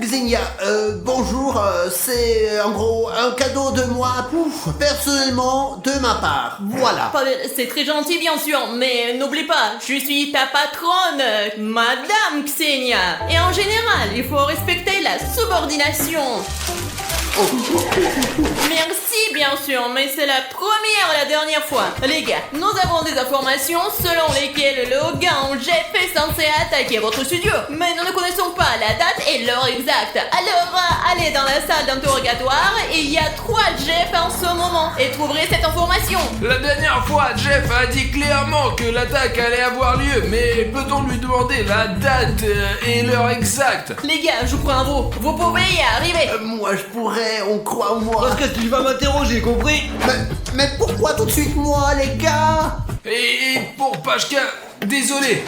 Xenia, bonjour, c'est en gros un cadeau de moi, personnellement, de ma part, voilà. C'est très gentil bien sûr, mais n'oublie pas, je suis ta patronne, Madame Xenia. Et en général, il faut respecter la subordination. Merci bien sûr, mais c'est la première et la dernière fois. Les gars, nous avons des informations selon lesquelles le Hogan Jeff est censé attaquer votre studio. Mais nous ne connaissons pas la date et l'heure exacte. Alors, allez dans la salle d'interrogatoire et il y a 3 Jeff en ce moment et trouverez cette information. La dernière fois, Jeff a dit clairement que l'attaque allait avoir lieu, mais peut-on lui demander la date et l'heure exacte? Les gars, je prends vous pouvez y arriver. Moi je pourrais, on croit en moi. Parce que tu vas m'interroger, compris? Mais pourquoi tout de suite moi, les gars? Et pour Pashka, désolé.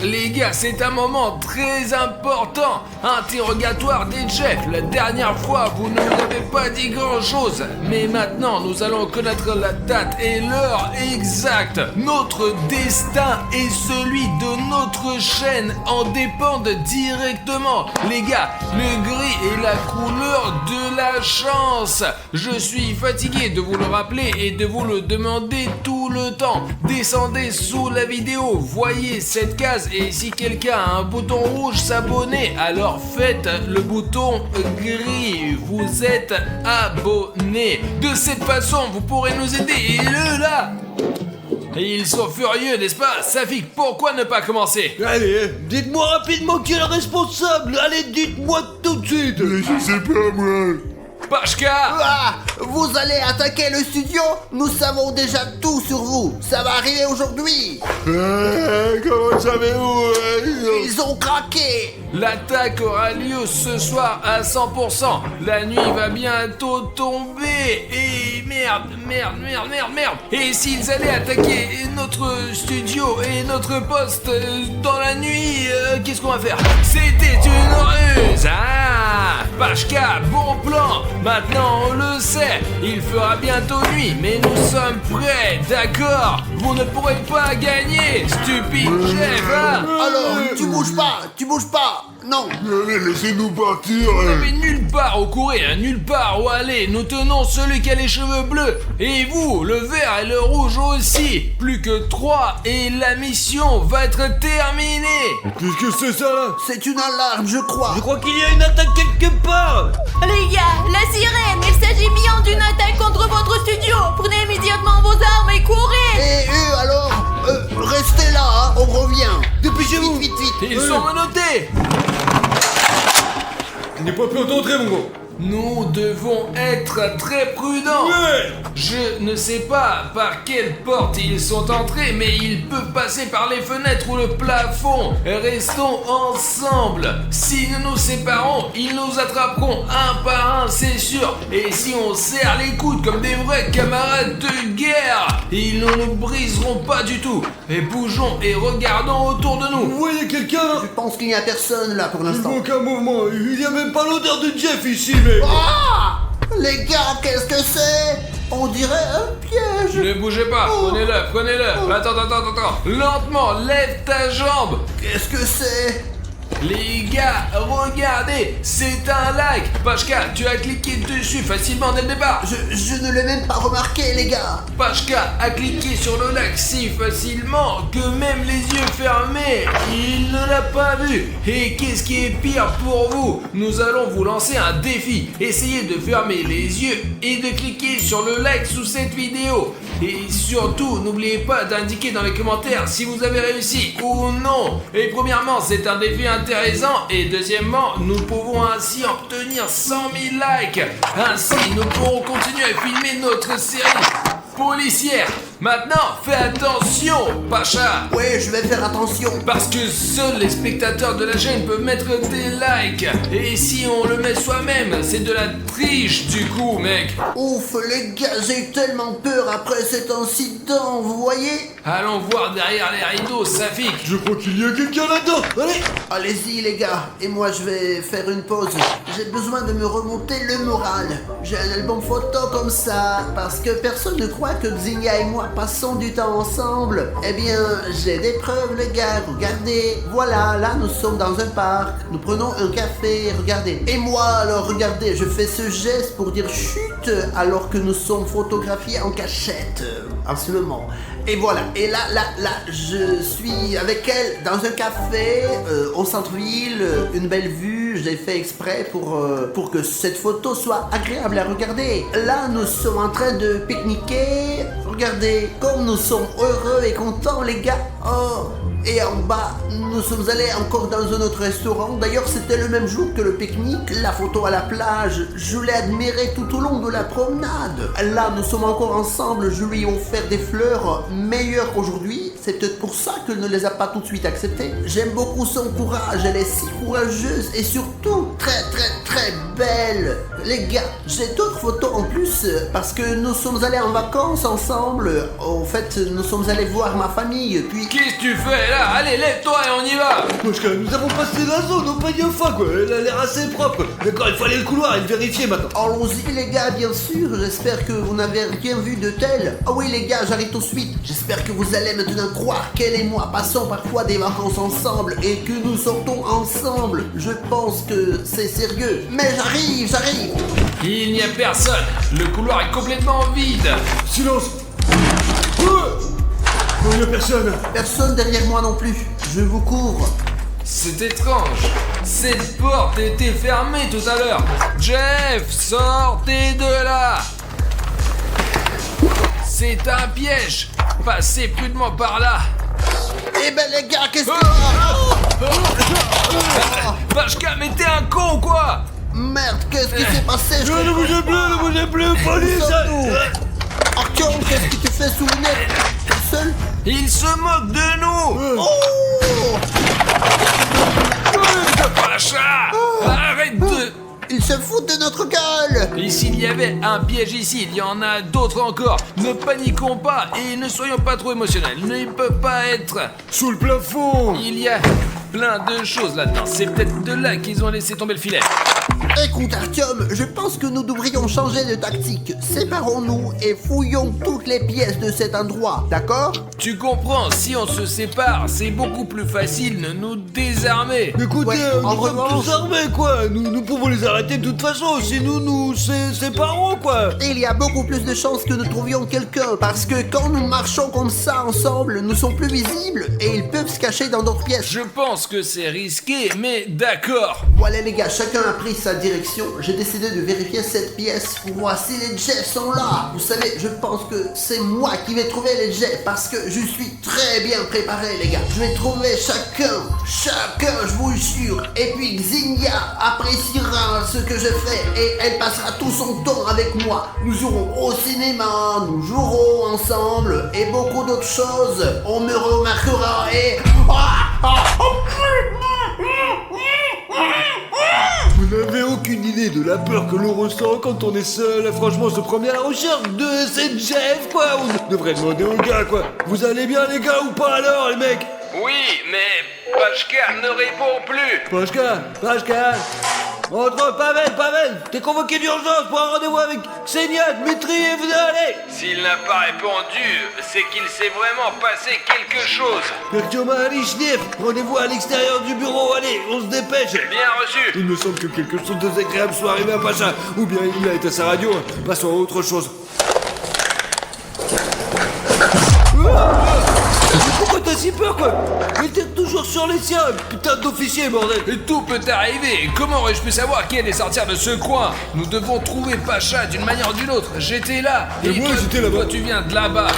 Les gars, c'est un moment très important. Interrogatoire des Jeff. La dernière fois, vous ne nous avez pas dit grand-chose. Mais maintenant, nous allons connaître la date et l'heure exacte. Notre destin et celui de notre chaîne en dépendent directement. Les gars, le gris est la couleur de la chance. Je suis fatigué de vous le rappeler et de vous le demander tout le temps. Descendez sous la vidéo, voyez cette case et si quelqu'un a un bouton rouge s'abonner, alors faites le bouton gris. Vous êtes abonné. De cette façon, vous pourrez nous aider. Et eux là, ils sont furieux, n'est-ce pas? Safik, pourquoi ne pas commencer? Allez, dites-moi rapidement qui est le responsable. Allez, dites-moi tout de suite. Je sais pas moi. Pashka! Ah, vous allez attaquer le studio? Nous savons déjà tout sur vous. Ça va arriver aujourd'hui. Comment savez-vous? Ils ont craqué. L'attaque aura lieu ce soir à 100%. La nuit va bientôt tomber. Et merde. Et s'ils allaient attaquer notre studio et notre poste dans la nuit, qu'est-ce qu'on va faire? C'était une ruse. Ah, Pashka, bon plan. Maintenant on le sait. Il fera bientôt nuit, mais nous sommes prêts, d'accord? Vous ne pourrez pas gagner, stupide chef, hein? Alors, tu bouges pas. Non. Allez, laissez-nous partir. Vous n'avez nulle part où courir, hein, nulle part où aller. Nous tenons celui qui a les cheveux bleus. Et vous, le vert et le rouge aussi. Plus que 3 et la mission va être terminée. Qu'est-ce que c'est ça là? C'est une alarme, je crois. Je crois qu'il y a une attaque quelque part. Les gars, la sirène, il s'agit bien d'une attaque contre votre studio. Prenez immédiatement vos armes et courez. Et eux alors, restez là, hein, on revient. Dépêchez-vous. Vite. Ils sont menottés. Je n'ai pas pu t'entrer, mon gros. Nous devons être très prudents. Ouais. Je ne sais pas par quelle porte ils sont entrés, mais ils peuvent passer par les fenêtres ou le plafond. Restons ensemble. Si nous nous séparons, ils nous attraperont un par un, c'est sûr. Et si on serre les coudes comme des vrais camarades de guerre, ils ne nous briseront pas du tout. Et bougeons et regardons autour de Vous nous. voyez quelqu'un là? Je pense qu'il n'y a personne là pour Il l'instant. manque un mouvement. Il n'y a même pas l'odeur de Jeff ici, mec. Ah! Les gars, qu'est-ce que c'est? On dirait un piège. Ne bougez pas, prenez-le. Attends. Lentement, lève ta jambe. Qu'est-ce que c'est? Les gars, regardez, c'est un lac. Pashka, tu as cliqué dessus facilement dès le départ. Je ne l'ai même pas remarqué, les gars. Pashka a cliqué sur le lac si facilement que même les yeux fermés, il ne l'a pas vu. Et qu'est-ce qui est pire pour vous? Nous allons vous lancer un défi. Essayez de fermer les yeux et de cliquer sur le like sous cette vidéo. Et surtout, n'oubliez pas d'indiquer dans les commentaires si vous avez réussi ou non. Et premièrement, c'est un défi intéressant. Et deuxièmement, nous pouvons ainsi obtenir 100 000 likes. Ainsi, nous pourrons continuer à filmer notre série policière. Maintenant, fais attention, Pacha. Ouais, je vais faire attention. Parce que seuls les spectateurs de la chaîne peuvent mettre des likes. Et si on le met soi-même, c'est de la triche du coup, mec. Ouf, les gars, j'ai eu tellement peur après cet incident, vous voyez? Allons voir derrière les rideaux, Safik. Je crois qu'il y a quelqu'un là-dedans. Allez. Allez-y, les gars. Et moi, je vais faire une pause. J'ai besoin de me remonter le moral. J'ai un album photo comme ça, parce que personne ne croit que Xenia et moi, moi passons du temps ensemble. Eh bien, j'ai des preuves, les gars. Regardez. Voilà, là, nous sommes dans un parc. Nous prenons un café. Regardez. Et moi, alors, regardez, je fais ce geste pour dire chut alors que nous sommes photographiés en cachette en ce moment. Et voilà. Et là, je suis avec elle dans un café au centre-ville, une belle vue. Je l'ai fait exprès pour que cette photo soit agréable à regarder. Là, nous sommes en train de pique-niquer. Regardez, comme nous sommes heureux et contents, les gars. Oh, et en bas, nous sommes allés encore dans un autre restaurant. D'ailleurs, c'était le même jour que le pique-nique. La photo à la plage, je l'ai admirée tout au long de la promenade. Là, nous sommes encore ensemble. Je lui ai offert des fleurs meilleures qu'aujourd'hui. C'est peut-être pour ça qu'elle ne les a pas tout de suite acceptées. J'aime beaucoup son courage. Elle est si courageuse et surtout très belle. Les gars, j'ai d'autres photos en plus parce que nous sommes allés en vacances ensemble. En fait, nous sommes allés voir ma famille. Puis Qu'est-ce que tu fais là? Allez, lève-toi et on y va! Pashka, nous avons passé la zone au panier fin, quoi. Elle a l'air assez propre. D'accord, il faut aller le couloir et le vérifier maintenant. allons-y les gars, bien sûr. J'espère que vous n'avez rien vu de tel. Ah oui les gars, j'arrive tout de suite. J'espère que vous allez maintenant croire qu'elle et moi passons parfois des vacances ensemble et que nous sortons ensemble. Je pense que c'est sérieux. Mais j'arrive. Il n'y a personne! Le couloir est complètement vide! Silence. Oh, il n'y a personne. Personne derrière moi non plus. Je vous couvre. C'est étrange. Cette porte était fermée tout à l'heure. Jeff, sortez de là! C'est un piège. Passez prudemment par là. Eh ben les gars, qu'est-ce que... Pashka, mais t'es un con quoi! Merde, qu'est-ce qui s'est passé? Ne bougez plus, police. Artyom, qu'est-ce que tu fais sous le nez? Tout seul? Il se moque de nous! Oh! Pasha! Arrête de... Il se fout de notre gueule! Et s'il y avait un piège ici, il y en a d'autres encore. Ne paniquons pas et ne soyons pas trop émotionnels. Il ne peut pas être... Sous le plafond. Il y a plein de choses là-dedans. C'est peut-être de là qu'ils ont laissé tomber le filet. Écoute Artyom, je pense que nous devrions changer de tactique. Séparons-nous et fouillons toutes les pièces de cet endroit, d'accord? Tu comprends, si on se sépare, c'est beaucoup plus facile de nous désarmer. Écoutez, Ouais, en nous sommes revanche- tous armés, quoi. Nous pouvons les arrêter de toute façon. Si nous séparons, quoi. Il y a beaucoup plus de chances que nous trouvions quelqu'un, parce que quand nous marchons comme ça ensemble, nous sommes plus visibles et ils peuvent se cacher dans d'autres pièces. Je pense que c'est risqué, mais d'accord. Voilà les gars, chacun a pris sa direction. J'ai décidé de vérifier cette pièce pour voir si les jets sont là. Vous savez, je pense que c'est moi qui vais trouver les jets parce que je suis très bien préparé les gars. Je vais trouver chacun, je vous jure. Et puis Xenia appréciera ce que je fais et elle passera tout son temps avec moi. Nous irons au cinéma, nous jouerons ensemble et beaucoup d'autres choses. On me remarquera et... Vous n'avez aucune idée de la peur que l'on ressent quand on est seul. Franchement, se promener à la recherche de cette Jeff, quoi. On devrait demander aux gars, quoi. Vous allez bien, les gars, ou pas alors, les mecs? Oui, mais Pashka ne répond plus. Pashka. Entre, Pavel, t'es convoqué d'urgence pour un rendez-vous avec Xenia, Dmitri et vous allez. S'il n'a pas répondu, c'est qu'il s'est vraiment passé quelque chose. Artyom Alichnev, rendez-vous à l'extérieur du bureau, allez, on se dépêche. Bien reçu. Il me semble que quelque chose de désagréable soit arrivé à Pacha, ou bien il a été à sa radio, passons à autre chose. Pourquoi t'as si peur, quoi? Il était toujours sur les siens, putain d'officier, bordel. Et tout peut arriver. Comment aurais-je pu savoir qui allait sortir de ce coin? Nous devons trouver Pacha d'une manière ou d'une autre. J'étais là. Et moi, toi- j'étais là-bas. Toi, tu viens de là-bas.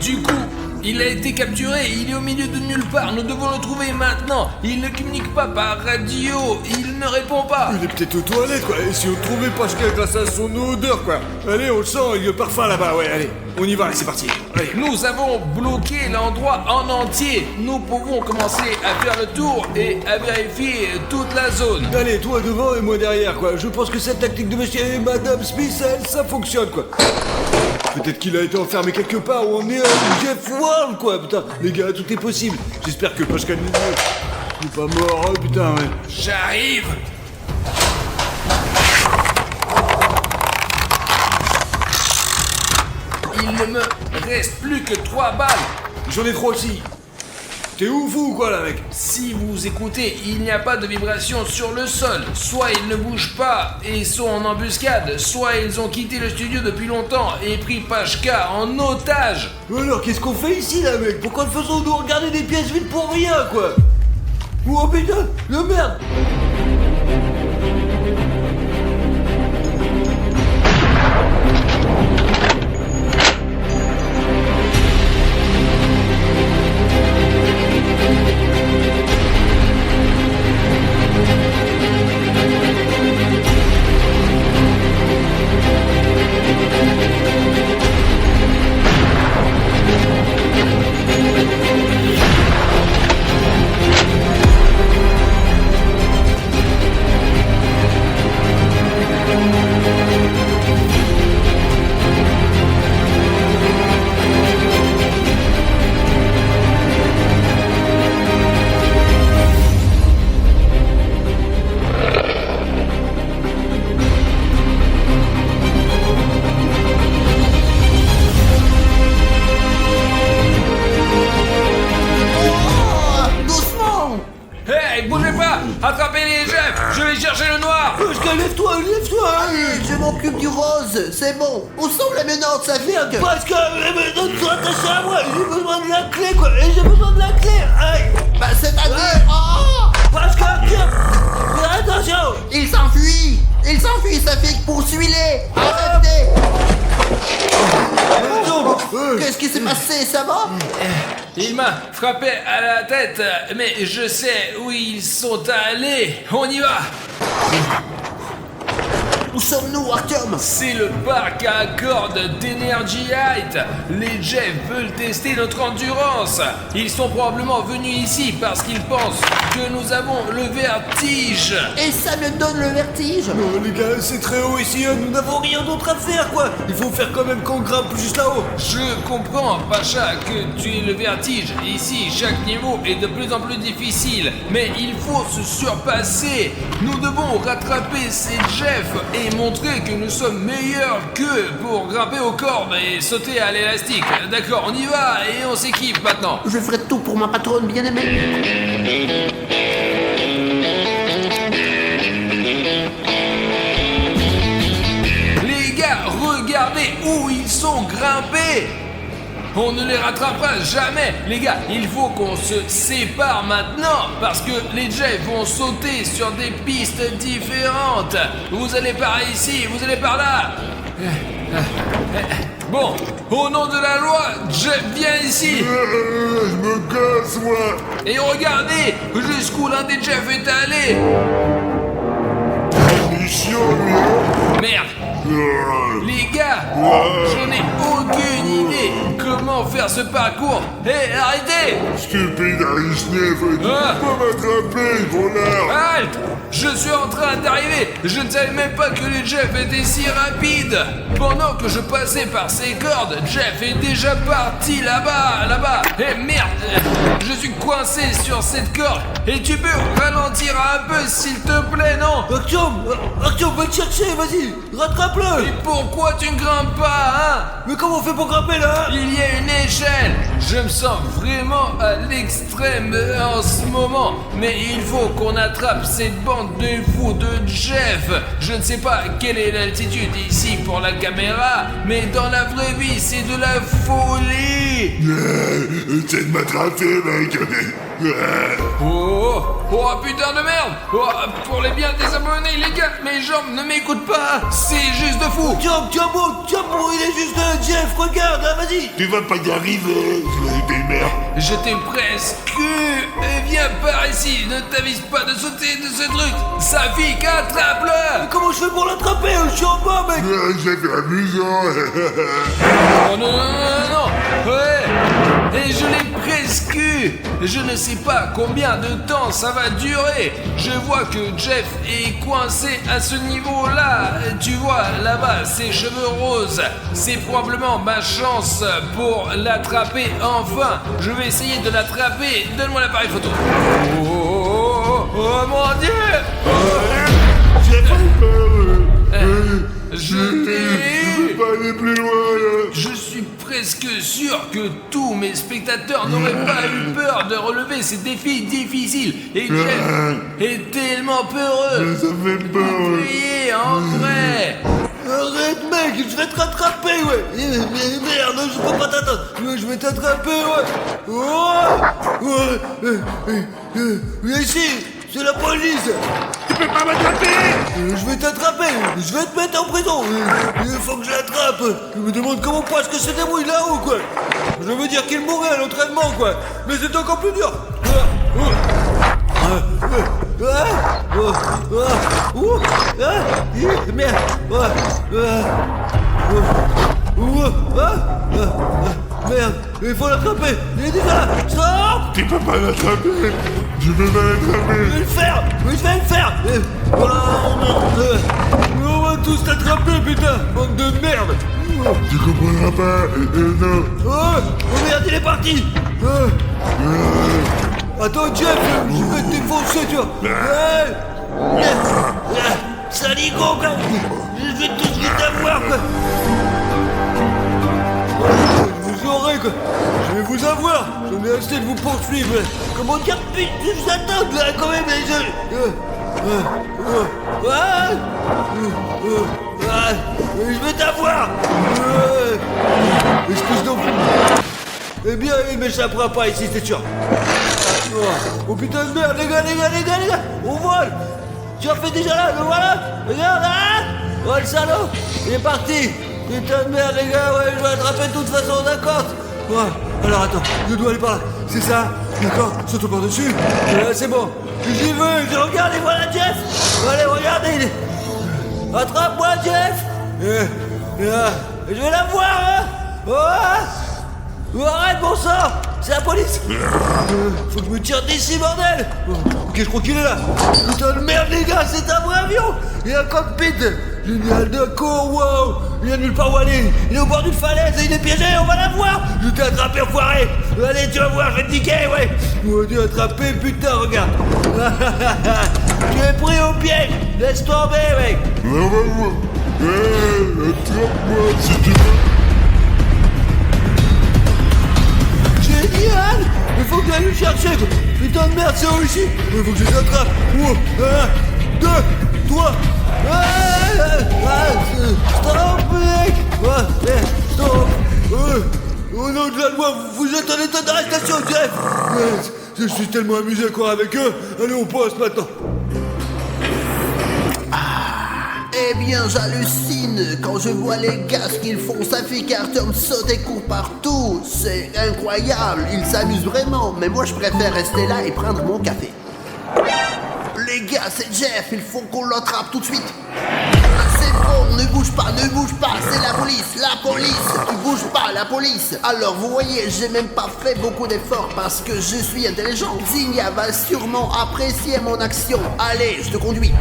Du coup, il a été capturé. Il est au milieu de nulle part. Nous devons le trouver maintenant. Il ne communique pas par radio. Il ne répond pas. Il est peut-être aux toilettes, quoi. Et si on trouvait Pashka grâce à son odeur, quoi. Allez, on le sent, il y a le parfum là-bas, ouais, allez. On y va, allez, c'est parti. Allez. Nous avons bloqué l'endroit en entier. Nous pouvons commencer à faire le tour et à vérifier toute la zone. Allez, toi devant et moi derrière, quoi. Je pense que cette tactique de monsieur et madame Smith, ça fonctionne, quoi. Peut-être qu'il a été enfermé quelque part où on est à Jeff World, quoi, putain. Les gars, tout est possible. J'espère que Pashka n'est pas mort, oh, putain, ouais. J'arrive. il ne me reste plus que 3 balles. J'en ai 3 aussi. T'es ouf ou quoi là, mec? Si vous écoutez, il n'y a pas de vibration sur le sol. Soit ils ne bougent pas et sont en embuscade, soit ils ont quitté le studio depuis longtemps et pris Pashka en otage. Alors qu'est-ce qu'on fait ici là, mec? Pourquoi faisons-nous regarder des pièces vides pour rien, quoi? Oh putain, la merde! Hey, bougez pas! Attrapez les Jeff! Je vais chercher le noir! Pascal, lève-toi! Allez, je m'occupe du rose, c'est bon. Où sont les menottes, ça fait Pascal, les menottes sont attachées à moi! J'ai besoin de la clé, quoi! Et j'ai besoin de la clé! Aïe! Bah c'est-à-dire... Oh Pascal, tiens! Fais attention! Il s'enfuit, ça fait poursuivez-les. Arrêtez. Qu'est-ce qui s'est passé, ça va? Il m'a frappé à la tête, mais je sais où ils sont allés. On y va! Où sommes-nous, Artyom? C'est le parc à cordes d'Energy Height. Les Jeff veulent tester notre endurance. Ils sont probablement venus ici parce qu'ils pensent que nous avons le vertige. Et ça me donne le vertige. Oh, les gars, c'est très haut ici, hein. Nous n'avons rien d'autre à faire, quoi! Il faut faire quand même qu'on grimpe juste là-haut! Je comprends, Pacha, que tu aies le vertige. Ici, chaque niveau est de plus en plus difficile. Mais il faut se surpasser. Nous devons rattraper ces Jeff et montrer que nous sommes meilleurs qu'eux pour grimper aux cordes et sauter à l'élastique. D'accord, on y va et on s'équipe maintenant. Je ferai tout pour ma patronne bien-aimée. Les gars, regardez où ils sont grimpés. On ne les rattrapera jamais. Les gars, il faut qu'on se sépare maintenant parce que les Jeff vont sauter sur des pistes différentes. Vous allez par ici, vous allez par là. Bon, au nom de la loi, Jeff, viens ici. Je me casse, moi. Et regardez jusqu'où l'un des Jeff est allé. Il est chiant, lui, hein. Merde. Les gars, je n'ai aucune idée comment faire ce parcours. Hé, arrêtez! Stupide Arisnev, tu peux Ah. pas m'attraper, voleur. Halte! Je suis en train d'arriver. Je ne savais même pas que les Jeff étaient si rapides. Pendant que je passais par ces cordes, Jeff est déjà parti là-bas. Eh merde! Je suis coincé sur cette corde. Et tu peux ralentir un peu, s'il te plaît, non? Artyom, va te chercher, vas-y! Rattrape-le! Et pourquoi tu ne grimpes pas, hein? Mais comment on fait pour grimper là? Il y a une échelle. Je me sens vraiment à l'extrême en ce moment. Mais il faut qu'on attrape cette bande de fous de Jeff. Je ne sais pas quelle est l'altitude ici pour la caméra, mais dans la vraie vie, c'est de la folie. Essaie de m'attraper, mec. Oh, putain de merde. Oh, pour les biens des abonnés, les gars, mes jambes ne m'écoutent pas. C'est juste de fou. Tiens, il est juste Jeff, regarde, hein, vas-y! Tu vas pas y arriver, t'es une merde. Je t'ai presque. Viens par ici, ne t'avise pas de sauter de ce truc. Safik, attrape-le. Mais comment je fais pour l'attraper? Je suis en bas, mec! J'ai fait amusant. Oh non. Ouais. Et je l'ai presque eu. Je ne sais pas combien de temps ça va durer. Je vois que Jeff est coincé à ce niveau-là. Tu vois, là-bas, ses cheveux roses. C'est probablement ma chance pour l'attraper enfin. Je vais essayer de l'attraper. Donne-moi l'appareil photo. Oh mon Dieu. J'ai pas peur. Je t'ai... Pas aller plus loin, là. Je suis presque sûr que tous mes spectateurs n'auraient pas eu peur de relever ces défis difficiles. Et Jeff est tellement peureux. Ça fait peur, ouais. Veuillez entrer. Arrête, mec, je vais te rattraper, ouais. Mais merde, je peux pas t'attendre. Je vais t'attraper, ouais. Viens ici, c'est la police. Tu peux pas m'attraper. Je vais t'attraper, je vais te mettre en prison. Il faut que je l'attrape. Je me demande comment est-ce que se débrouille là-haut, quoi. Je veux dire qu'il mourrait à l'entraînement, quoi. Mais c'est encore plus dur. Merde. Merde, il faut l'attraper. Il est déjà là. Stop. Tu peux pas l'attraper. Je peux pas l'attraper. Je vais le faire. Je vais le faire. On va tous t'attraper, putain. Bande de merde. Tu comprendras pas. Non. Oh merde, il est parti. Attends, Jeff, je vais te défoncer, tu vois. Saligo, quoi. Je vais tout de suite t'avoir, quoi. Je vous aurai, quoi. Je vais vous avoir. J'en ai assez de vous poursuivre. Comment dire, putain, je vous attends, là, quand même. Je vais t'avoir. Espèce d'enfant. Eh bien, il m'échappera pas ici, c'est sûr. Oh putain de merde, les gars, on vole. Tu as fait déjà là, le voilà. Regarde, là. Oh le salaud, il est parti. Putain de merde, les gars, ouais, je vais l'attraper de toute façon, d'accord. Ouais, alors attends, je dois aller par là. C'est ça, d'accord, saute par-dessus. C'est bon, j'y vais, je regarde, et voilà Jeff. Allez, regardez. Attrape-moi, Jeff. Je vais la voir, hein. Arrête, bon sang. C'est la police. Faut que je me tire d'ici, bordel. Ok, je crois qu'il est là. Putain de merde, les gars, c'est un vrai avion. Il y a un cockpit. Génial, d'accord, wow. Il y a nulle part où aller. Il est au bord d'une falaise et il est piégé, on va l'avoir. Je t'ai attrapé, enfoiré. Allez, tu vas voir, je vais te niquer, ouais. On t'ai attrapé, putain, regarde. Tu es pris au piège. Laisse tomber, mec. On va voir. Attrape-moi si tu veux. Génial. Il faut que j'aille le chercher, quoi. Putain de merde, c'est où ici. Il faut que je les attrape. 1, 2, 3. Stop, mec. Stop. Au nom de la loi, vous êtes en état d'arrestation, Jeff. Je suis tellement amusé à courir avec eux. Allez, on poste maintenant. Eh bien, j'hallucine quand je vois les gars ce qu'ils font. Ça fait Carton saute et court partout. C'est incroyable, ils s'amusent vraiment. Mais moi, je préfère rester là et prendre mon café. Les gars, c'est Jeff, il faut qu'on l'attrape tout de suite. C'est bon, ne bouge pas, c'est la police. Tu bouges pas, la police. Alors, vous voyez, j'ai même pas fait beaucoup d'efforts parce que je suis intelligent. Zinnia va sûrement apprécier mon action. Allez, je te conduis.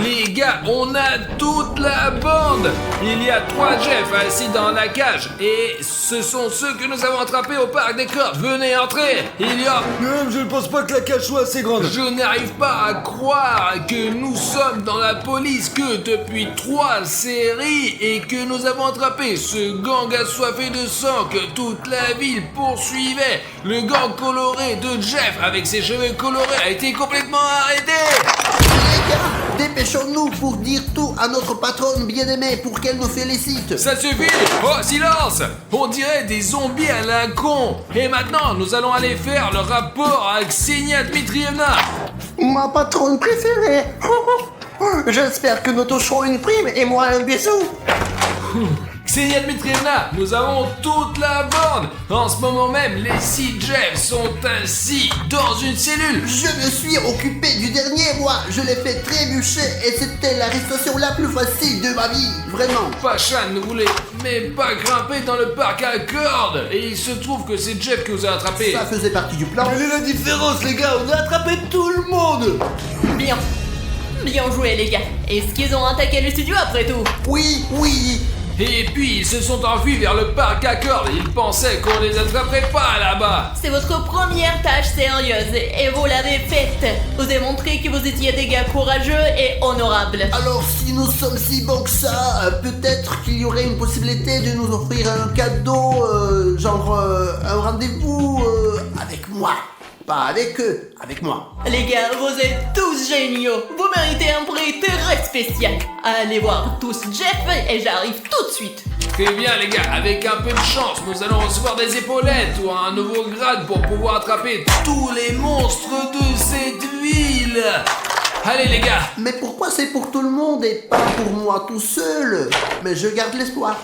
Les gars, on a toute la bande. Il y a 3 Jeff assis dans la cage. Et ce sont ceux que nous avons attrapés au parc des cordes. Venez entrer. Il y a... Même je ne pense pas que la cage soit assez grande. Je n'arrive pas à croire que nous sommes dans la police que depuis 3 séries et que nous avons attrapé ce gang assoiffé de sang que toute la ville poursuivait. Le gang coloré de Jeff avec ses cheveux colorés a été complètement arrêté. Les gars, dépêchons-nous pour dire tout à notre patronne bien-aimée pour qu'elle nous félicite. Ça suffit. Oh, silence. On dirait des zombies à la con. Et maintenant, nous allons aller faire le rapport à Ksenia Dmitrievna. Ma patronne préférée. J'espère que nous toucherons une prime et moi un bisou. Ksenia Dmitrievna, nous avons toute la bande. En ce moment même, les 6 Jeff sont assis dans une cellule. Je me suis occupé du dernier, moi. Je l'ai fait trébucher et c'était l'arrestation la plus facile de ma vie. Vraiment. Pachan ne voulait même pas grimper dans le parc à cordes. Et il se trouve que c'est Jeff qui vous a attrapé. Ça faisait partie du plan. Quelle est la différence, les gars? On a attrapé tout le monde. Bien joué les gars. Est-ce qu'ils ont attaqué le studio après tout? Oui. Et puis ils se sont enfuis vers le parc à cordes. Ils pensaient qu'on les attraperait pas là-bas. C'est votre première tâche sérieuse et vous l'avez faite. Vous avez montré que vous étiez des gars courageux et honorables. Alors si nous sommes si bons que ça, peut-être qu'il y aurait une possibilité de nous offrir un cadeau, genre un rendez-vous avec moi. Pas avec eux, avec moi. Les gars, vous êtes tous géniaux. Vous méritez un prix très spécial. Allez voir tous Jeff et j'arrive tout de suite. Très bien les gars, avec un peu de chance, nous allons recevoir des épaulettes ou un nouveau grade pour pouvoir attraper tous les monstres de cette ville. Allez les gars. Mais pourquoi c'est pour tout le monde et pas pour moi tout seul? Mais je garde l'espoir.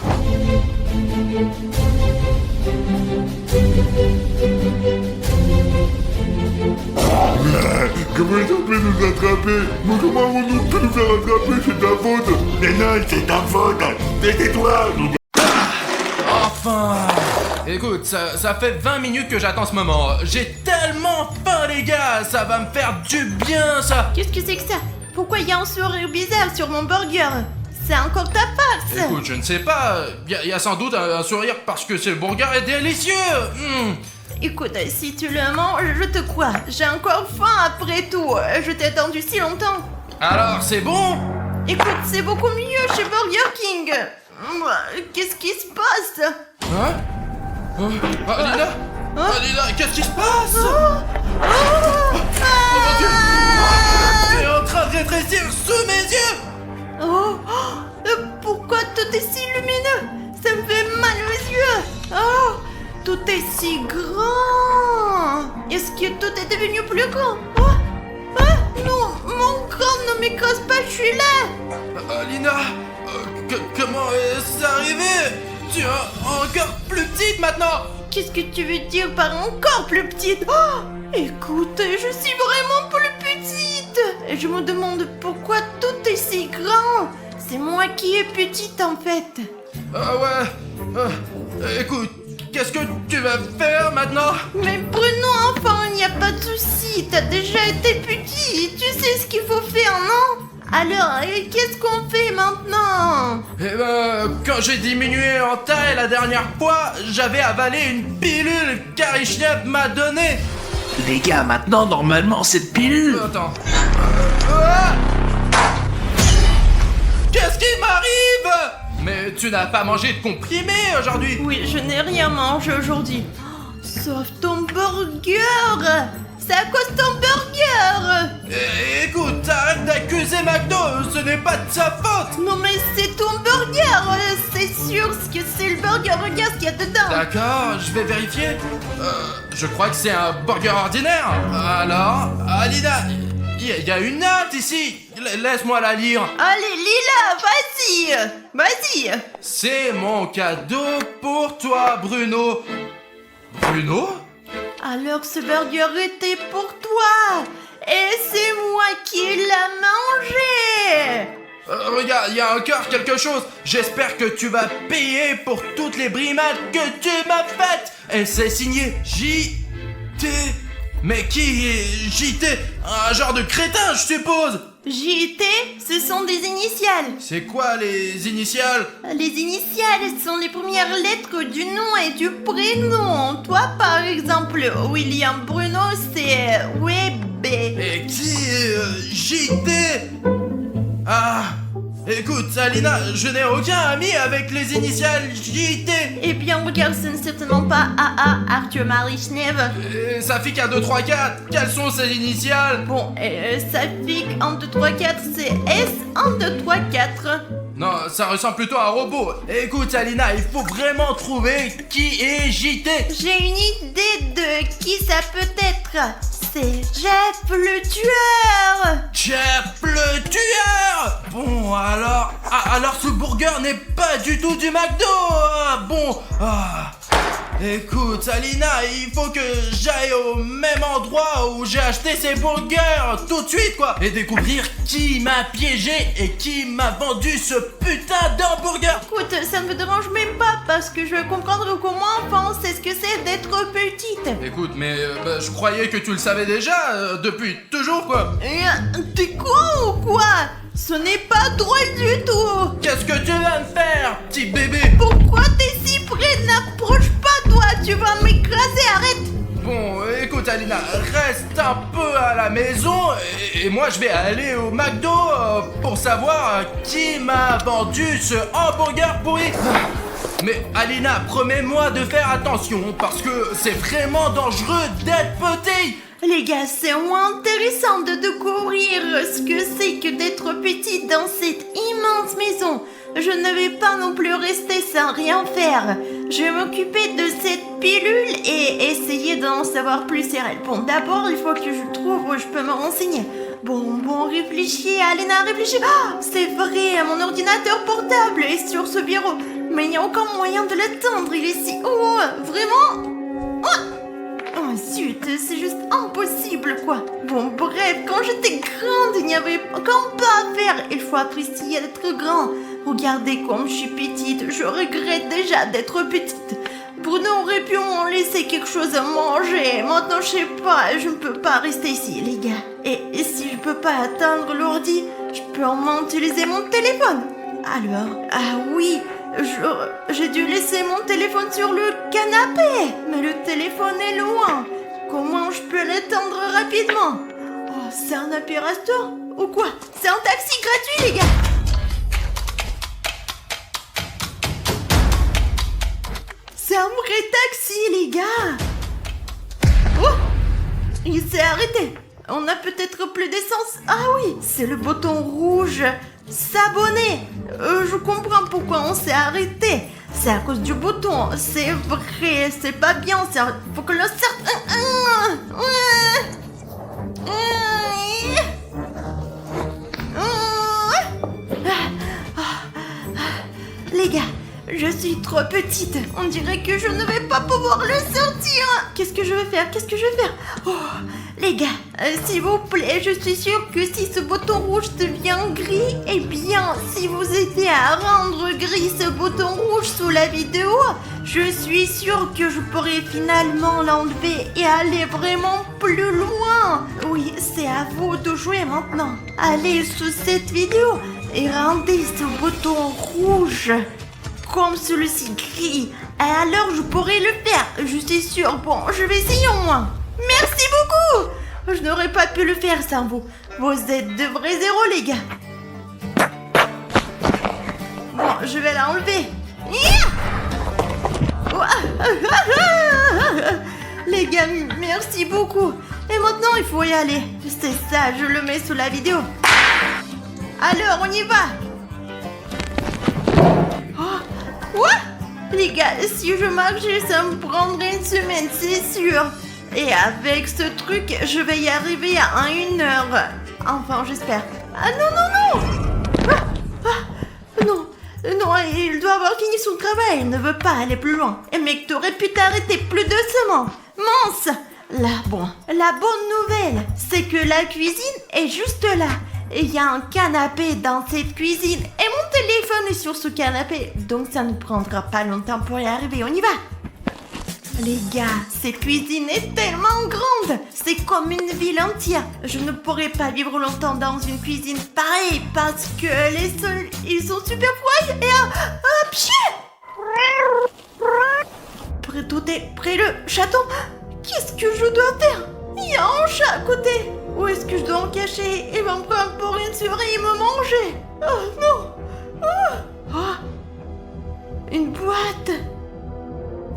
Comment ils ont pu nous attraper? Mais comment avons-nous pu nous faire attraper? C'est ta faute! Mais non, c'est ta faute! Tais-toi! Enfin! Écoute, ça fait 20 minutes que j'attends ce moment. J'ai tellement faim, les gars! Ça va me faire du bien, ça! Qu'est-ce que c'est que ça? Pourquoi il y a un sourire bizarre sur mon burger? C'est encore ta farce! Écoute, je ne sais pas. Il y a sans doute un sourire parce que ce burger est délicieux! Écoute, si tu le manges, je te crois. J'ai encore faim après tout. Je t'ai attendu si longtemps. Alors, c'est bon? Écoute, c'est beaucoup mieux chez Burger King. Qu'est-ce qui se passe? Hein? Alina? Alina, qu'est-ce qui se passe? Oh mon Dieu! Tu es en train de rétrécir sous mes yeux! Oh, pourquoi tout est si lumineux? Ça me fait mal aux yeux. Oh, tout est si grand. Est-ce que tout est devenu plus grand? Non, mon corps ne m'écrase pas, je suis là. Alina, comment est-ce arrivé? Tu es encore plus petite maintenant. Qu'est-ce que tu veux dire par encore plus petite? Oh, écoute, je suis vraiment plus petite. Et je me demande pourquoi tout est si grand. C'est moi qui est petite en fait. Écoute, qu'est-ce que tu vas faire maintenant? Mais Bruno, enfin, il n'y a pas de souci. T'as déjà été petit. Tu sais ce qu'il faut faire, non? Alors, qu'est-ce qu'on fait maintenant? Eh ben, quand j'ai diminué en taille la dernière fois, j'avais avalé une pilule qu'Arishnev m'a donnée. Les gars, maintenant, normalement, cette pilule... Attends. Qu'est-ce qui m'arrive? Mais tu n'as pas mangé de comprimés aujourd'hui. Oui, je n'ai rien mangé aujourd'hui. Sauf ton burger. C'est à cause de ton burger. Écoute, arrête d'accuser McDo, ce n'est pas de sa faute. Non mais c'est ton burger. C'est sûr que c'est le burger. Regarde ce qu'il y a dedans. D'accord, je vais vérifier. Je crois que c'est un burger ordinaire. Alors, Alina, il y a une note ici. Laisse-moi la lire. Allez, Lila, vas-y. Vas-y. C'est mon cadeau pour toi, Bruno. Bruno? Alors ce burger était pour toi. Et c'est moi qui l'ai mangé. Regarde, il y a encore quelque chose. J'espère que tu vas payer pour toutes les brimades que tu m'as faites. Et c'est signé J.T. Mais qui est J.T.? Un genre de crétin, je suppose. J.T. ce sont des initiales. C'est quoi les initiales? Les initiales sont les premières lettres du nom et du prénom. Toi, par exemple, William Bruno, c'est Web. Et qui est J.T.? Ah, écoute, Alina, je n'ai aucun ami avec les initiales J.T. Eh bien, regarde, ce n'est certainement pas AA Arthur Marichnev. Et ça fait qu'un 2, 3, 4. Quelles sont ces initiales? Bon, ça fait qu'un 2, 3, 4, c'est S, 1, 2, 3, 4. Non, ça ressemble plutôt à un robot. Écoute, Alina, il faut vraiment trouver qui est JT. J'ai une idée de qui ça peut être. C'est Jeff le tueur. Jeff le tueur. Bon, alors ce burger n'est pas du tout du McDo. Écoute, Alina, il faut que j'aille au même endroit où j'ai acheté ces burgers tout de suite, quoi. Et découvrir qui m'a piégé et qui m'a vendu ce putain d'hamburger. Écoute, ça ne me dérange même pas parce que je veux comprendre comment on sait ce que c'est d'être petite. Écoute, mais je croyais que tu le savais déjà depuis toujours, quoi. T'es con ou quoi? Ce n'est pas drôle du tout. Qu'est-ce que tu vas me faire, petit bébé? Pourquoi t'es si près? N'approche pas, toi. Tu vas m'écraser, arrête. Bon, écoute Alina, reste un peu à la maison et moi je vais aller au McDo pour savoir qui m'a vendu ce hamburger pourri. Mais Alina, promets-moi de faire attention parce que c'est vraiment dangereux d'être petit. Les gars, c'est moins intéressant de découvrir ce que c'est que d'être petite dans cette immense maison. Je ne vais pas non plus rester sans rien faire. Je vais m'occuper de cette pilule et essayer d'en savoir plus sur elle. Bon, d'abord, il faut que je trouve où je peux me renseigner. Bon, réfléchis, Alena, réfléchis. Ah, c'est vrai, mon ordinateur portable est sur ce bureau. Mais il n'y a aucun moyen de l'atteindre, il est si haut. Vraiment? Oh zut, c'est juste impossible quoi. Bon bref, quand j'étais grande, il n'y avait qu'un pas à faire. Il faut apprécier d'être grand. Regardez comme je suis petite, je regrette déjà d'être petite. Bruno aurait pu m'en laisser quelque chose à manger. Maintenant je sais pas, je ne peux pas rester ici les gars. Et si je peux pas atteindre l'ordi, je peux au moins utiliser mon téléphone. Alors, ah oui, j'ai dû laisser mon téléphone sur le canapé. Mais le téléphone est loin. Comment je peux l'atteindre rapidement? Oh, c'est un opérateur ou quoi? C'est un taxi gratuit les gars. C'est un vrai taxi les gars. Oh, il s'est arrêté. On a peut-être plus d'essence. Ah oui, c'est le bouton rouge. S'abonner. Je comprends pourquoi on s'est arrêté. C'est à cause du bouton. C'est vrai, c'est pas bien. Faut que le sorte. Les gars, je suis trop petite. On dirait que je ne vais pas pouvoir le sortir. Qu'est-ce que je vais faire? Oh, les gars, s'il vous plaît, je suis sûre que si ce bouton rouge devient gris, eh bien, si vous aidez à rendre gris ce bouton rouge sous la vidéo, je suis sûre que je pourrai finalement l'enlever et aller vraiment plus loin. Oui, c'est à vous de jouer maintenant. Allez sous cette vidéo et rendez ce bouton rouge comme celui-ci gris. Et alors je pourrai le faire, je suis sûre. Bon, je vais essayer au moins. Merci beaucoup. Je n'aurais pas pu le faire sans vous. Vous êtes de vrais héros les gars. Bon, je vais l'enlever. Les gars, merci beaucoup. Et maintenant il faut y aller. C'est ça, je le mets sous la vidéo. Alors on y va. Les gars, si je marchais, ça me prendrait une semaine, c'est sûr. Et avec ce truc, je vais y arriver à 1 heure. Enfin, j'espère. Ah non. Non, il doit avoir fini son travail. Il ne veut pas aller plus loin. Et mec, t'aurais pu t'arrêter plus doucement. Mince. La bonne nouvelle, c'est que la cuisine est juste là. Et il y a un canapé dans cette cuisine. Et mon téléphone est sur ce canapé. Donc ça ne prendra pas longtemps pour y arriver. On y va. Les gars, cette cuisine est tellement grande. C'est comme une ville entière. Je ne pourrais pas vivre longtemps dans une cuisine pareille. Parce que les sols, ils sont super froids. Et un pied. Tout est près le château. Qu'est-ce que je dois faire? Il y a un chat à côté. Où est-ce que je dois en cacher? Il va me prendre pour une souris et me manger. Oh non. Une boîte.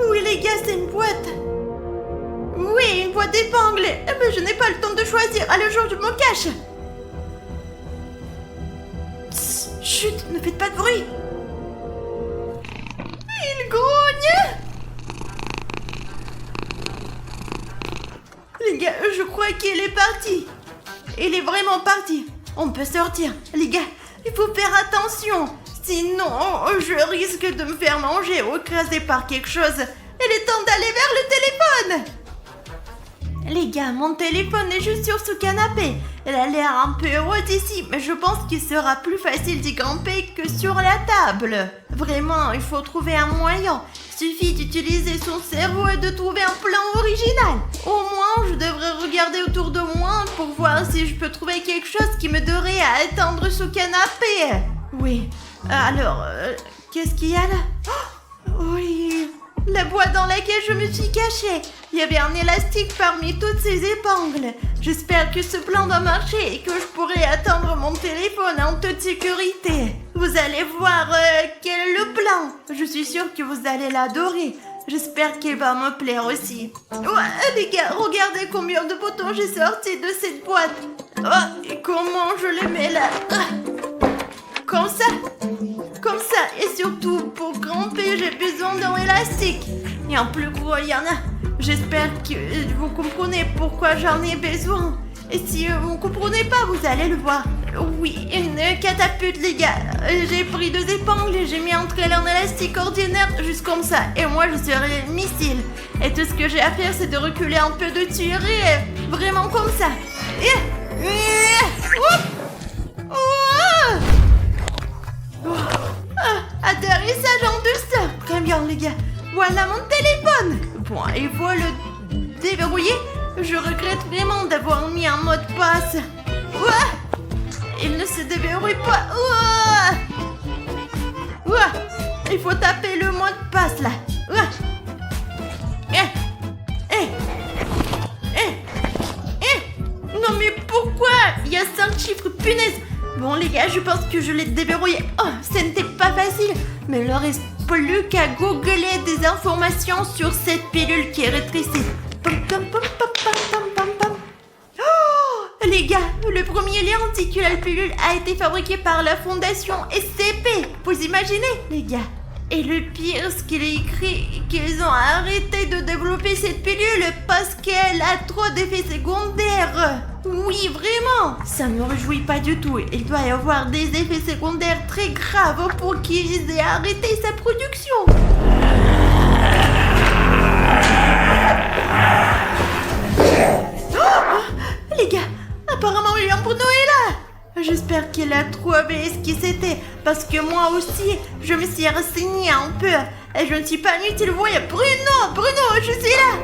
Oui les gars, c'est une boîte. Oui, une boîte d'épingles. Mais je n'ai pas le temps de choisir. Allez, je me cache. Chut, ne faites pas de bruit. Il grogne. Les gars, je crois qu'il est parti. Il est vraiment parti. On peut sortir. Les gars, il faut faire attention. Sinon, je risque de me faire manger ou écraser par quelque chose. Il est temps d'aller vers le téléphone. Les gars, mon téléphone est juste sur ce canapé. Elle a l'air un peu haute ici, mais je pense qu'il sera plus facile d'y grimper que sur la table. Vraiment, il faut trouver un moyen. Suffit d'utiliser son cerveau et de trouver un plan original. Au moins, je devrais regarder autour de moi pour voir si je peux trouver quelque chose qui me donnerait à atteindre ce canapé. Oui, alors, qu'est-ce qu'il y a là? Oh, oui, la boîte dans laquelle je me suis cachée. Il y avait un élastique parmi toutes ces épingles. J'espère que ce plan doit marcher et que je pourrai atteindre mon téléphone en toute sécurité. Vous allez voir quel est le plan. Je suis sûre que vous allez l'adorer. J'espère qu'il va me plaire aussi. Ouais, les gars, regardez combien de boutons j'ai sortis de cette boîte. Oh, et comment je les mets là? Comme ça. Comme ça. Et surtout, pour grimper, j'ai besoin d'un élastique. Et en plus gros, il y en a. J'espère que vous comprenez pourquoi j'en ai besoin. Et si vous ne comprenez pas, vous allez le voir. Oui, une catapulte, les gars. J'ai pris 2 épingles et j'ai mis entre elles un élastique ordinaire, juste comme ça. Et moi, je serai le missile. Et tout ce que j'ai à faire, c'est de reculer un peu de tir et vraiment comme ça. Atterrissage en douceur. Très bien, les gars. Voilà mon téléphone. Bon, il faut le déverrouiller. Je regrette vraiment d'avoir mis un mot de passe. Ouah, il ne se déverrouille pas. Ouah. Ouah. Il faut taper le mot de passe là. Ouah. Non mais pourquoi? Il y a 5 chiffres, punaise. Bon les gars, je pense que je l'ai déverrouillé. Oh, ce n'était pas facile. Mais il ne reste plus qu'à googler des informations sur cette pilule qui est rétrécie. Oh, les gars, le premier lien dit que la pilule a été fabriquée par la fondation SCP. Vous imaginez, les gars? Et le pire, ce qu'il est écrit, qu'ils ont arrêté de développer cette pilule parce qu'elle a trop d'effets secondaires. Oui, vraiment. Ça ne me réjouit pas du tout. Il doit y avoir des effets secondaires très graves pour qu'ils aient arrêté sa production. Oh, les gars, apparemment William Bruno est là. J'espère qu'il a trouvé ce qui c'était, parce que moi aussi, je me suis renseignée un peu. Et je ne suis pas inutile, vous voyez. Bruno, je suis là.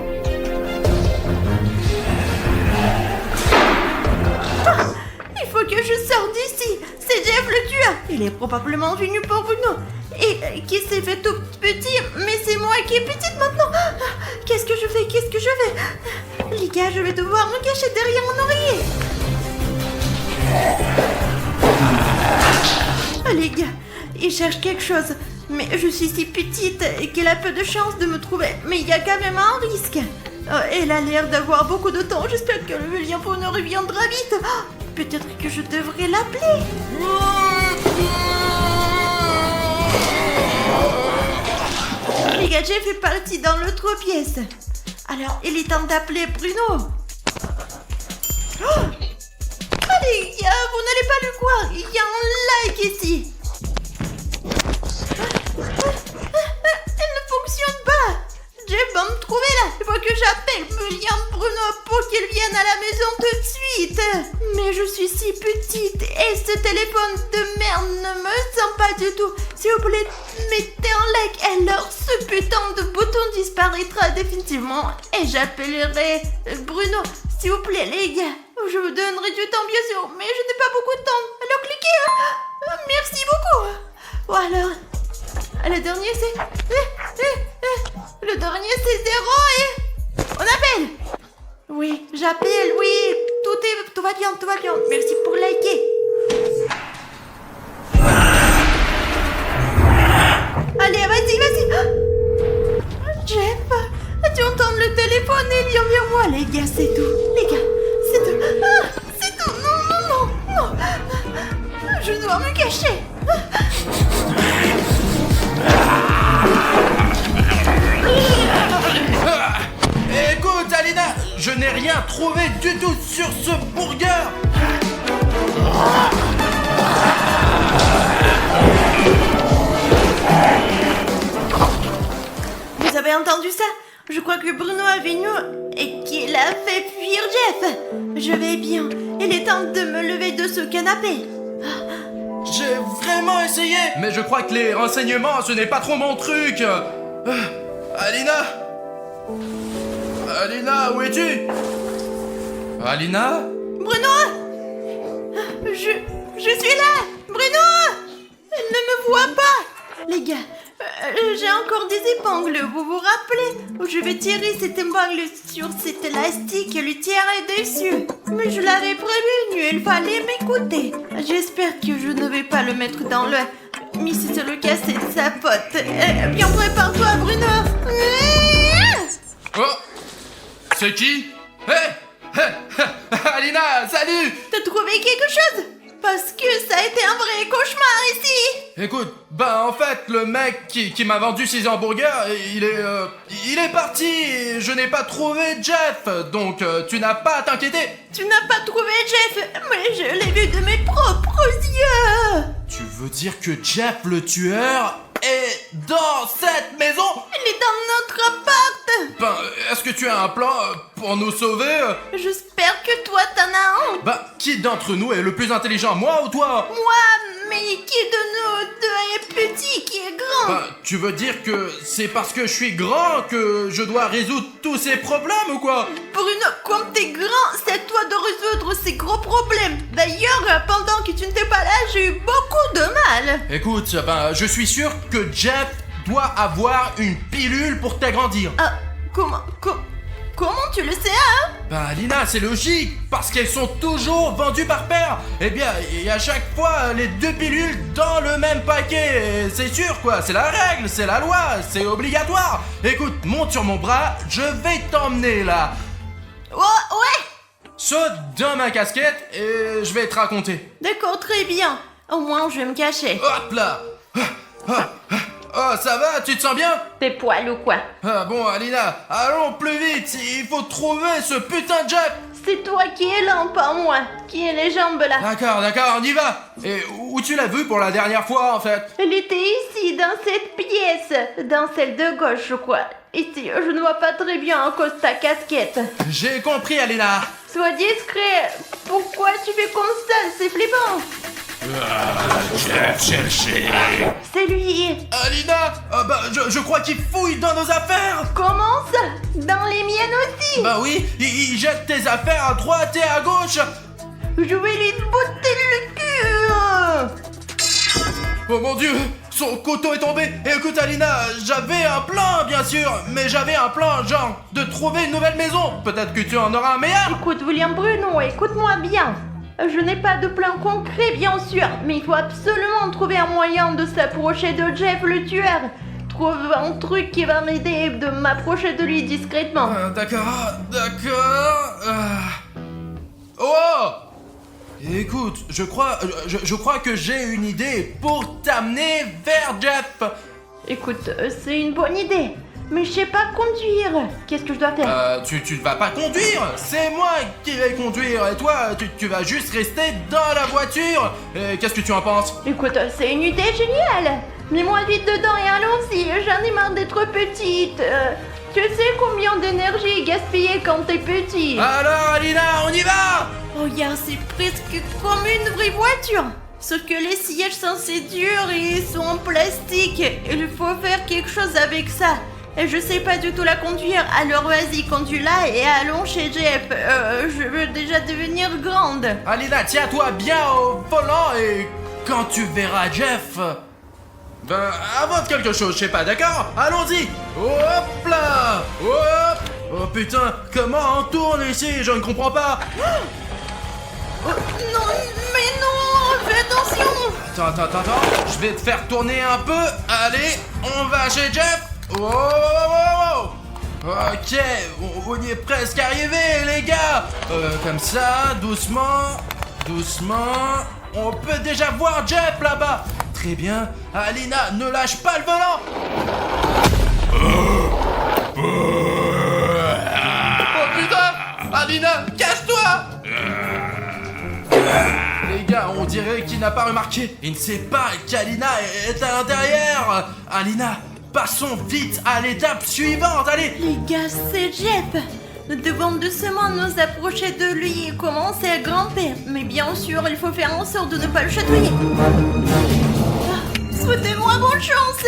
Oh, il faut que je sorte d'ici. C'est Jeff le tueur. Il est probablement venu pour Bruno. Et qui s'est fait tout petit, mais c'est moi qui est petite maintenant. Qu'est-ce que je fais? Les gars, je vais devoir me cacher derrière mon oreiller. Ah, les gars, il cherche quelque chose. Mais je suis si petite et qu'il a peu de chance de me trouver. Mais il y a quand même un risque. Elle a l'air d'avoir beaucoup de temps. J'espère que le lien pour ne reviendra vite. Peut-être que je devrais l'appeler. Les gars, j'ai fait partie dans l'autre pièce. Alors, il est temps d'appeler Bruno. Oh, les gars, vous n'allez pas le voir. Il y a un like ici. Elle ne fonctionne pas. Jeff va me trouver là. Il faut que j'appelle William Bruno pour qu'il vienne à la maison tout de suite. Mais je suis si petite et ce téléphone de merde ne me sent pas du tout. S'il vous plaît, mettez un like. Alors ce putain de bouton disparaîtra définitivement et j'appellerai Bruno. S'il vous plaît les gars, je vous donnerai du temps bien sûr, mais je n'ai pas beaucoup de temps. Alors cliquez. Merci beaucoup. Ou alors, le dernier c'est... Le dernier c'est 0 et... On appelle. Oui, j'appelle, oui. Tout va bien. Merci pour liker. Allez, vas-y. Jeff, tu entends le téléphone et il vient vers moi. Les gars, c'est tout. C'est tout. Non. Je dois me cacher. Écoute, Alina, je n'ai rien trouvé du tout sur ce burger. Vous avez entendu ça? Je crois que Bruno est venu et qu'il a fait fuir Jeff. Je vais bien. Il est temps de me lever de ce canapé. J'ai vraiment essayé, mais je crois que les renseignements, ce n'est pas trop mon truc. Alina? Alina, où es-tu? Alina? Bruno! Je suis là! Bruno! Elle ne me voit pas! Les gars, j'ai encore des épingles, vous vous rappelez? Je vais tirer cette épingle sur cet élastique et lui tirer dessus. Mais je l'avais prévenu, il fallait m'écouter. J'espère que je ne vais pas le mettre dans le... Mais si c'est le cas, c'est de sa faute. Bien, prépare-toi, Bruno! Oh! C'est qui? Hé! Alina, salut! T'as trouvé quelque chose? Parce que ça a été un vrai cauchemar ici! Écoute, bah en fait, le mec qui m'a vendu ces hamburgers, il est parti et je n'ai pas trouvé Jeff, donc tu n'as pas à t'inquiéter. Tu n'as pas trouvé Jeff, mais je l'ai vu de mes propres yeux! Tu veux dire que Jeff le tueur est dans cette maison? Il est dans notre appart! Ben, est-ce que tu as un plan pour nous sauver? J'espère que toi t'en as un! Bah, qui d'entre nous est le plus intelligent, moi ou toi? Moi, mais qui de nous deux est petit, qui est grand? Bah, tu veux dire que c'est parce que je suis grand que je dois résoudre tous ces problèmes ou quoi? Bruno, comme t'es grand, c'est à toi de résoudre ces gros problèmes. D'ailleurs, pendant que tu n'étais pas là, j'ai eu beaucoup de mal. Écoute, ben, je suis sûr que Jeff doit avoir une pilule pour t'agrandir. Ah, comment tu le sais, hein? Bah Lina, c'est logique, parce qu'elles sont toujours vendues par paire. Eh bien, il y a chaque fois les deux pilules dans le même paquet. Et c'est sûr quoi, c'est la règle, c'est la loi, c'est obligatoire. Écoute, monte sur mon bras, je vais t'emmener là. Ouais! Saute dans ma casquette et je vais te raconter. D'accord, très bien. Au moins, je vais me cacher. Hop là. Oh, ça va, tu te sens bien? T'es poil ou quoi? Ah bon, Alina, allons plus vite, il faut trouver ce putain de Jeff. C'est toi qui es lent, pas moi. Qui ai les jambes là? D'accord, on y va. Et où tu l'as vu pour la dernière fois, en fait? Elle était ici, dans cette pièce. Dans celle de gauche, je crois. Ici, je ne vois pas très bien à cause de ta casquette. J'ai compris, Alina. Sois discret. Pourquoi tu fais comme ça? C'est flippant. Jeff cherché. C'est lui. Alina, bah, je crois qu'il fouille dans nos affaires. Comment ça? Dans les miennes aussi? Bah oui, il jette tes affaires à droite et à gauche. Je vais lui botter le cul. Oh mon Dieu, son couteau est tombé. Et écoute, Alina, j'avais un plan, bien sûr. Mais j'avais un plan, genre, de trouver une nouvelle maison. Peut-être que tu en auras un meilleur. Écoute, William Bruno, écoute-moi bien. Je n'ai pas de plan concret, bien sûr, mais il faut absolument trouver un moyen de s'approcher de Jeff le tueur. Trouve un truc qui va m'aider de m'approcher de lui discrètement. D'accord. Oh! Écoute, je crois que j'ai une idée pour t'amener vers Jeff. Écoute, c'est une bonne idée, mais je sais pas conduire. Qu'est-ce que je dois faire? Tu ne vas pas conduire. C'est moi qui vais conduire. Et toi, tu vas juste rester dans la voiture. Et qu'est-ce que tu en penses? Écoute, c'est une idée géniale. Mets-moi vite dedans et allons-y. J'en ai marre d'être petite. Tu sais combien d'énergie est gaspillée quand t'es petit? Alors, Alina, on y va! Regarde, c'est presque comme une vraie voiture. Sauf que les sièges sont assez durs et ils sont en plastique. Il faut faire quelque chose avec ça. Et je sais pas du tout la conduire. Alors vas-y, conduis-la et allons chez Jeff. Je veux déjà devenir grande. Alina, tiens-toi bien au volant et quand tu verras Jeff... Ben, invente quelque chose, je sais pas, d'accord? Allons-y! Hop là! Hop! Oh putain, comment on tourne ici? Je ne comprends pas! Non, mais non! Fais attention! Attends, je vais te faire tourner un peu. Allez, on va chez Jeff. Oh! Ok, on y est presque arrivé, les gars. Comme ça, doucement. On peut déjà voir Jeff là-bas. Très bien. Alina, ne lâche pas le volant. Oh putain! Alina, casse-toi! Les gars, on dirait qu'il n'a pas remarqué. Il ne sait pas qu'Alina est à l'intérieur. Alina, passons vite à l'étape suivante, allez. Les gars, c'est Jeff. Nous devons doucement nous approcher de lui et commencer à grimper. Mais bien sûr, il faut faire en sorte de ne pas le chatouiller. Souhaitez-moi bonne chance.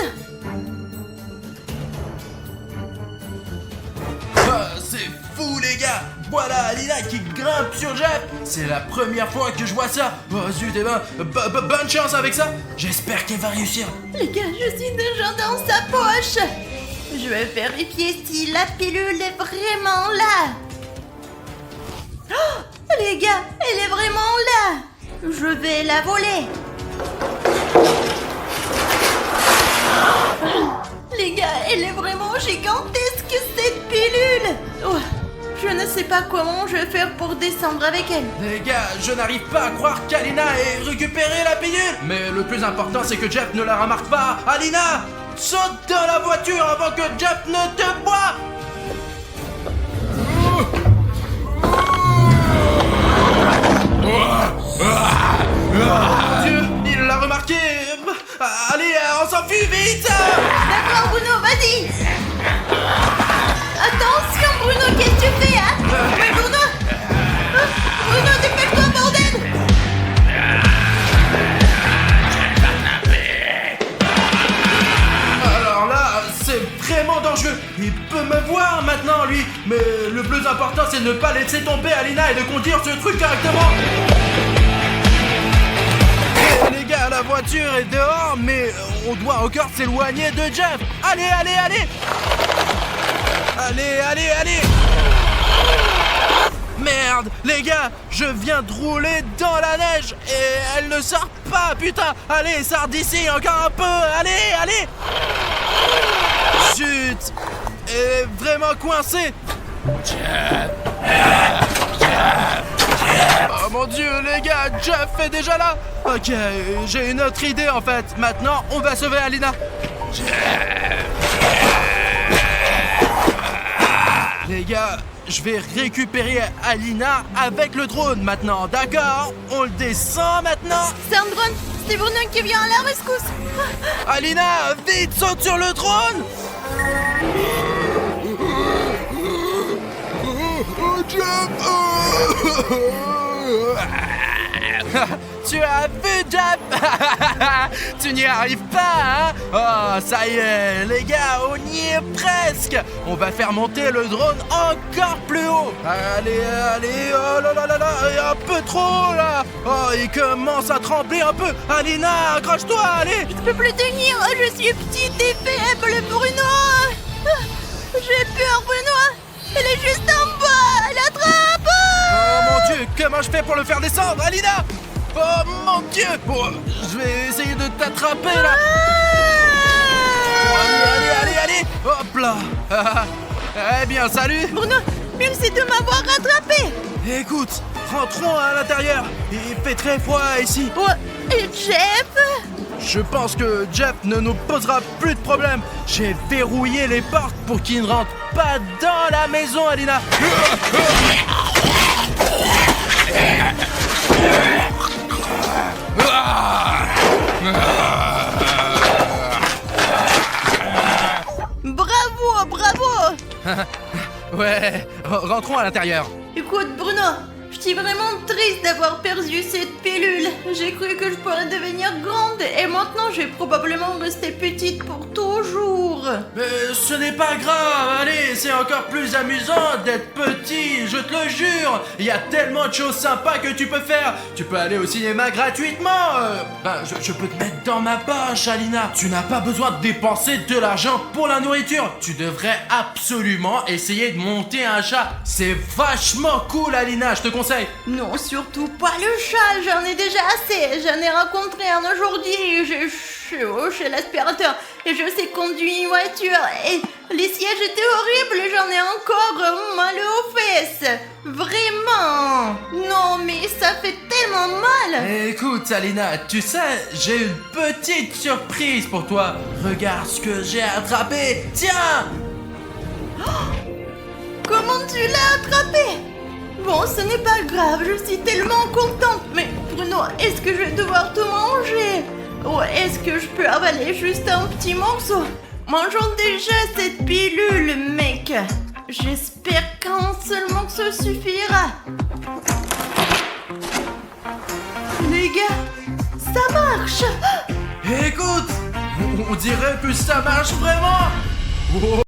c'est fou les gars. Voilà Alina qui grimpe sur Jeff. C'est la première fois que je vois ça. Oh zut, eh ben, bonne chance avec ça. J'espère qu'elle va réussir. Les gars, je suis déjà dans sa poche. Je vais vérifier si la pilule est vraiment là. Oh, les gars, elle est vraiment là. Je vais la voler. Les gars, elle est vraiment gigantesque cette pilule. Oh, je ne sais pas comment je vais faire pour descendre avec elle. Les gars, je n'arrive pas à croire qu'Alina ait récupéré la pilule. Mais le plus important, c'est que Jeff ne la remarque pas. Alina, saute dans la voiture avant que Jeff ne te voie. Mon Dieu, il l'a remarqué. Allez, on s'enfuit vite. D'accord Bruno, vas-y. Attention Bruno, qu'est-ce que tu fais hein? Mais Bruno Bruno, dépêche-toi bordel. Alors là, c'est vraiment dangereux. Il peut me voir maintenant, lui. Mais le plus important, c'est de ne pas laisser tomber Alina et de conduire ce truc correctement. Les gars, la voiture est dehors, mais on doit encore s'éloigner de Jeff. Allez, allez, allez. Allez, allez, allez. Merde, les gars, je viens de rouler dans la neige et elle ne sort pas, putain. Allez, sors d'ici encore un peu. Allez, allez. Chut, elle est vraiment coincée. Oh mon Dieu, les gars, Jeff est déjà là. Ok, j'ai une autre idée en fait. Maintenant, on va sauver Alina. Les gars, je vais récupérer Alina avec le drone maintenant, d'accord? On le descend maintenant. C'est un drone, c'est Bruno qui vient à la rescousse. Alina, vite, saute sur le drone. Tu as vu, Jeff? Tu n'y arrives pas, hein? Oh, ça y est, les gars, on y est presque. On va faire monter le drone encore plus haut. Allez, allez, oh là là là là, un peu trop, là. Oh, il commence à trembler un peu. Alina, accroche-toi, allez. Je peux plus tenir, je suis petite et faible, Bruno. J'ai peur, Bruno. Elle est juste en bas, elle attrape. Oh mon Dieu, comment je fais pour le faire descendre, Alina? Oh mon Dieu! Bon, je vais essayer de t'attraper là! Allez, allez, allez, allez! Hop là! Eh bien, salut! Bruno, merci de m'avoir rattrapé. Écoute, rentrons à l'intérieur. Il fait très froid ici. Oh, et Jeff? Je pense que Jeff ne nous posera plus de problème. J'ai verrouillé les portes pour qu'il ne rentre pas dans la maison, Alina. Bravo, bravo. Ouais, rentrons à l'intérieur. Écoute, Bruno, je suis vraiment triste d'avoir perdu cette pilule. J'ai cru que je pourrais devenir grande et maintenant je vais probablement rester petite pour toujours. Mais ce n'est pas grave, allez, c'est encore plus amusant d'être petit, je te le jure. Il y a tellement de choses sympas que tu peux faire. Tu peux aller au cinéma gratuitement. Je peux te mettre dans ma poche, Alina. Tu n'as pas besoin de dépenser de l'argent pour la nourriture. Tu devrais absolument essayer de monter un chat. C'est vachement cool, Alina, je te conseille. Non, surtout pas le chat, j'en ai déjà assez. J'en ai rencontré un aujourd'hui, j'ai chez l'aspirateur et je sais conduire une voiture et les sièges étaient horribles, j'en ai encore mal aux fesses. Vraiment. Non, mais ça fait tellement mal. Écoute, Alina, tu sais, j'ai une petite surprise pour toi. Regarde ce que j'ai attrapé. Tiens. Comment tu l'as attrapé? Bon, ce n'est pas grave, je suis tellement contente. Mais Bruno, est-ce que je vais devoir tout manger? Ou est-ce que je peux avaler juste un petit morceau? Mangeons déjà cette pilule, mec. J'espère qu'un seul morceau suffira. Les gars, ça marche. Écoute, on dirait que ça marche vraiment.